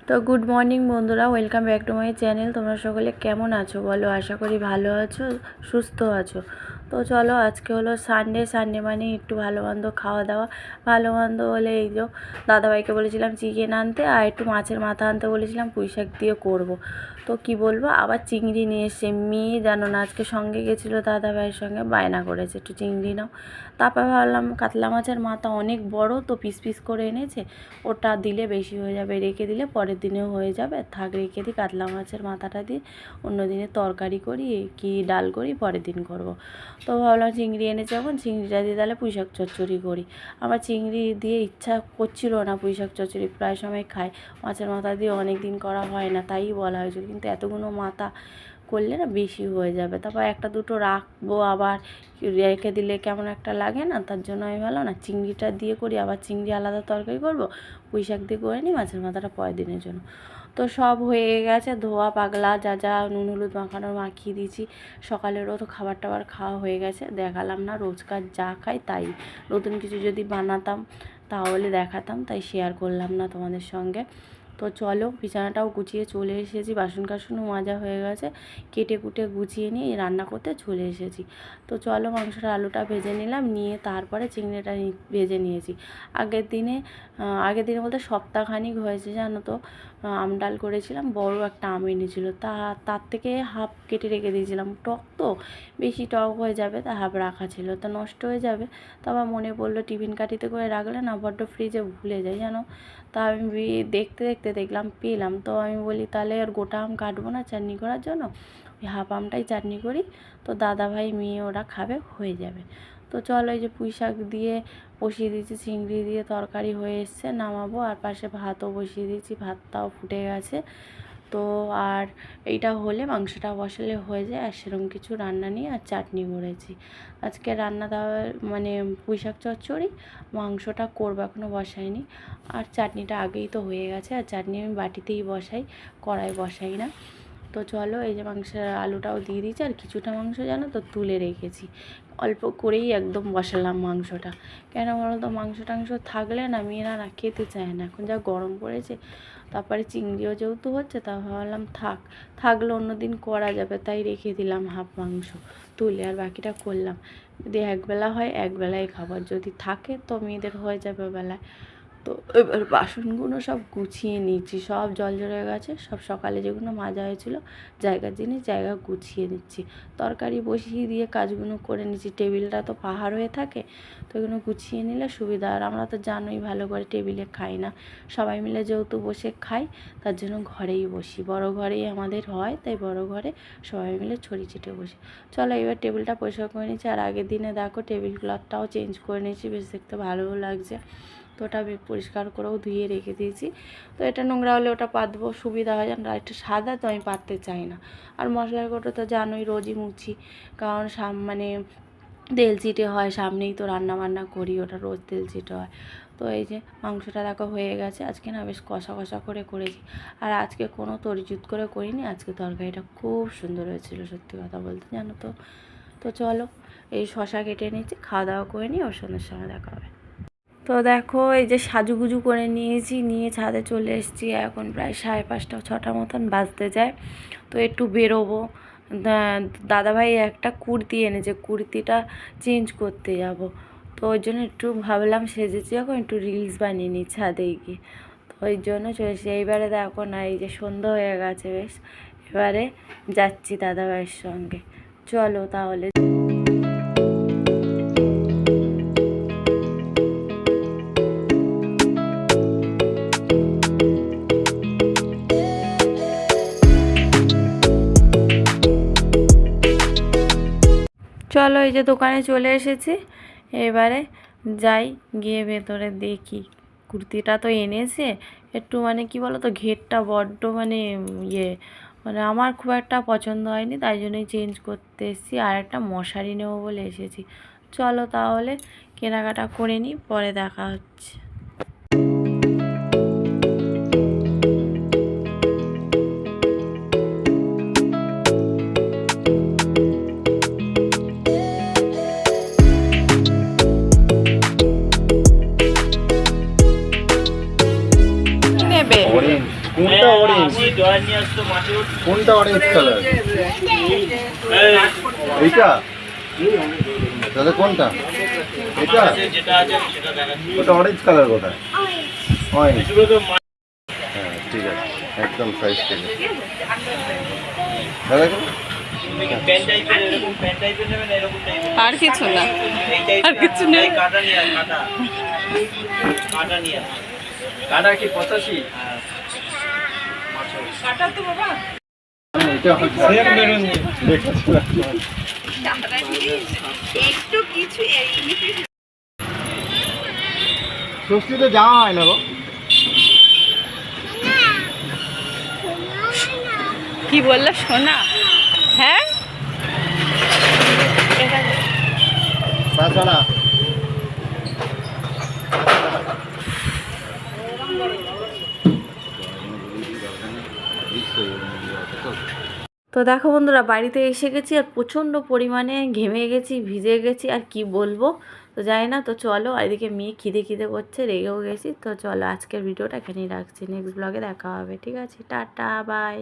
তো good morning বন্ধুরা, welcome back to my channel. তোমরা সকলে কেমন আছো বলো? আশা করি ভালো আছো, সুস্থ আছো। তো চলো, আজকে হলো সানডে মানে একটু ভালো মন্দ খাওয়া দাওয়া। ভালো মন্দ হলে এই যে দাদাভাইকে বলেছিলাম চিকেন আনতে, আর একটু মাছের মাথা আনতে বলেছিলাম, পুঁই শাক দিয়ে করবো। তো কি বলবো, আবার চিংড়ি নিয়ে এসছে। মেয়ে জানো না, আজকে সঙ্গে গেছিলো দাদাভাইয়ের সঙ্গে, বায়না করেছে একটু চিংড়ি নাও। তারপর ভাবলাম কাতলা মাছের মাথা অনেক বড়, তো পিস পিস করে এনেছে, ওটা দিলে বেশি হয়ে যাবে, রেখে দিলে পরের দিনেও হয়ে যাবে, থাক রেখে দিই। কাতলা মাছের মাথাটা দিয়ে অন্য দিনে তরকারি করি কি ডাল করি, পরের দিন করব। তো ভাবলাম চিংড়ি এনেছে যখন, চিংড়িটা দিয়ে তাহলে পুঁই শাক চচ্চড়ি করি। আমার চিংড়ি দিয়ে ইচ্ছা করছিল না পুঁই শাক চচ্চড়ি, প্রায় সময় খাই। মাছের মাথা দিয়ে অনেক দিন করা হয় না, তাই বলা হয়েছিল, কিন্তু এতগুলো মাথা করলে না বেশি হয়ে যাবে, তারপর একটা দুটো রাখবো, আবার রেখে দিলে কেমন একটা লাগে না, তার জন্য আমি ভাবলাম না, চিংড়িটা দিয়ে করি, আবার চিংড়ি আলাদা তরকারি করবো, পুঁই শাক দিয়ে করে নিই, মাছের মাথাটা পরের দিনের জন্য। তো সব হয়ে গেছে, ধোয়া পাগলা যা যা নুন হলুদ মাখানো মাখিয়ে দিয়েছি। সকালেরও তো খাবার টাবার খাওয়া হয়ে গেছে, দেখালাম না, রোজকার যা খাই তাই। নতুন কিছু যদি বানাতাম তাহলে দেখাতাম, তাই শেয়ার করলাম না তোমাদের সঙ্গে। তো চলো, বিছানাটাও গুছিয়ে চলে এসেছি, বাসন কাসনও মাজা হয়ে গেছে, কেটে কুটে গুছিয়ে নিয়ে রান্না করতে চলে এসেছি। তো চলো, মাংসটা আলুটা ভেজে নিলাম, নিয়ে তারপরে চিংড়িটা ভেজে নিয়েছি। আগের দিনে বলতে সপ্তাহখানিক হয়েছে জানো তো, আম ডাল করেছিলাম, বড় একটা আম এনেছিল, তার থেকে হাফ কেটে রেখে দিয়েছিলাম। টক তো বেশি টক হয়ে যাবে, তা হাফ রাখা ছিল, তো নষ্ট হয়ে যাবে। তো আবার মনে পড়লো টিফিন কাঠিতে করে রাখলে না বড্ড ফ্রিজে ভুলে যাই জানো। তা আমি দেখতে দেখতে দেখলাম পেলাম, তো আমি বলি তাহলে আর গোটা আম কাটবো না চাটনি করার জন্য, ওই হাফ আমটাই চাটনি করি, তো দাদা ভাই মেয়ে ওরা খাবে, হয়ে যাবে। তো চলো, এই যে পুঁই শাক দিয়ে বসিয়ে দিয়েছি, চিংড়ি দিয়ে তরকারি হয়ে এসছে, নামাবো। আর পাশে ভাতও বসিয়ে দিয়েছি, ভাতটাও ফুটে গেছে। তো আর এইটা হলে মাংসটা বসালে হয়ে যায়, আর সেরকম কিছু রান্না নিয়ে আর চাটনি করেছি। আজকে রান্না দেওয়া মানে পুঁই শাক চচ্চড়ি, মাংসটা করবো, এখনও বসাইনি। আর চাটনিটা আগেই তো হয়ে গেছে, আর চাটনি আমি বাটিতেই বসাই, কড়াই বসাই না। তো চলো, এই যে মাংসের আলুটাও দিয়ে দিয়েছি, আর কিছুটা মাংস জানো তো তুলে রেখেছি, অল্প করেই একদম বসালাম মাংসটা। কেন বলো তো, মাংস টাংস থাকলে না মেয়েরা না খেতে চায় না, এখন যা গরম পড়েছে। তারপরে চিংড়িও যেহেতু হচ্ছে, তা ভাবলাম থাকলে অন্য দিন করা যাবে, তাই রেখে দিলাম হাফ মাংস তুলে, আর বাকিটা করলাম। যদি একবেলা হয় একবেলায় খাবার, যদি থাকে তো মেয়েদের হয়ে যাবে বেলায়। তো এবার বাসনগুলো সব গুছিয়ে নিচ্ছি, সব জল জড়ে গেছে, সব সকালে যেগুলো মাজা হয়েছিল জায়গার জিনিস জায়গা গুছিয়ে নিচ্ছি। তরকারি বসিয়ে দিয়ে কাজগুলো করে নিচ্ছি, টেবিলটা তো পাহাড় হয়ে থাকে, তো এগুলো গুছিয়ে নিলে সুবিধা। আর আমরা তো জানোই ভালো করে টেবিলে খাই না, সবাই মিলে যেহেতু বসে খাই, তার জন্য ঘরেই বসি, বড় ঘরেই আমাদের হয়, তাই বড় ঘরে সবাই মিলে ছড়ি ছিটে বসি। চলো, এবার টেবিলটা পরিষ্কার করে নিচ্ছি, আর আগের দিনে দেখো টেবিল ক্লথটাও চেঞ্জ করে নিয়েছি, বেশ দেখতে ভালোও লাগছে। তো ওটা পরিষ্কার করেও ধুয়ে রেখে দিয়েছি। তো এটা নোংরা হলে ওটা পাতবো, সুবিধা হয়, যেন এটা সাদা, তো আমি পাততে চাই না। আর মশলার কৌটো তো জানোই রোজই মুছি, কারণ মানে তেল চিটে হয়, সামনেই তো রান্না বান্না করি, ওটা রোজ তেল চিটে হয়। তো এই যে মাংসটা দেখো হয়ে গেছে, আজকে না বেশ কষা কষা করে করেছি, আর আজকে কোনো তরিজুত করে করিনি, আজকে তরকারিটা খুব সুন্দর হয়েছিল সত্যি কথা বলতে জানো তো। তো চলো, এই শশা কেটে নিচ্ছি, খাওয়া দাওয়া করে নিই, ওর সন্ধ্যের সময় দেখা হবে। তো দেখো, এই যে সাজুগুজু করে নিয়েছি, নিয়ে ছাদে চলে এসেছি, এখন প্রায় 5:30 6টা মতন বাজতে যায়। তো একটু বেরোবো, দাদাভাই একটা কুর্তি এনেছে, কুর্তিটা চেঞ্জ করতে যাব। তো ওই জন্য একটু ভাবলাম সেজেছি, এখন একটু রিলস বানিয়ে নিই ছাদে গিয়ে, তো ওই জন্য চলেছি। এইবারে দেখো না, এই যে সন্ধ্যা হয়ে গেছে বেশ, এবারে যাচ্ছি দাদাভাইয়ের সঙ্গে। চলো তাহলে। চলো, এই যে দোকানে চলে এসেছি, এবারে যাই, গিয়ে ভেতরে দেখি। কুর্তিটা তো এনেছে, একটু মানে কি বলো তো, ঘেরটা বড্ড মানে ইয়ে, মানে আমার খুব একটা পছন্দ হয়নি, তাই জন্যই চেঞ্জ করতে এসেছি, আর একটা মশারি নেবো বলে এসেছি। চলো তাহলে কেনাকাটা করে নিই, পরে দেখা হচ্ছে। নেবে কোনটা অরেঞ্জ? কোনটা অরেঞ্জ কালার? এইটা? তাহলে কোনটা? এটা? ওটা অরেঞ্জ কালার কোথায়? অরেঞ্জ। হ্যাঁ ঠিক আছে, একদম সাইজ থেকে দাদা কেন? আর কিছু না, আর কিছু নেই। কাটা কি 85? কাটা তো বাবা। এটা সেম বেরোন একটু কিছু ষষ্ঠীতে যাওয়া হয় না গো। কি বললে সোনা? হ্যাঁ তাছাড়া তো দেখো বন্ধুরা, বাড়িতে এসে গেছি আর প্রচণ্ড পরিমাণে ঘেমে গেছি, ভিজে গেছি, আর কি বলবো। তো যাই না, তো চলো। আর এদিকে মেয়ে খিদে খিদে করছে, রেগেও গেছি। তো চলো, আজকের ভিডিওটা এখানেই রাখছি, নেক্সট ব্লগে দেখা হবে। ঠিক আছে, টাটা, বাই।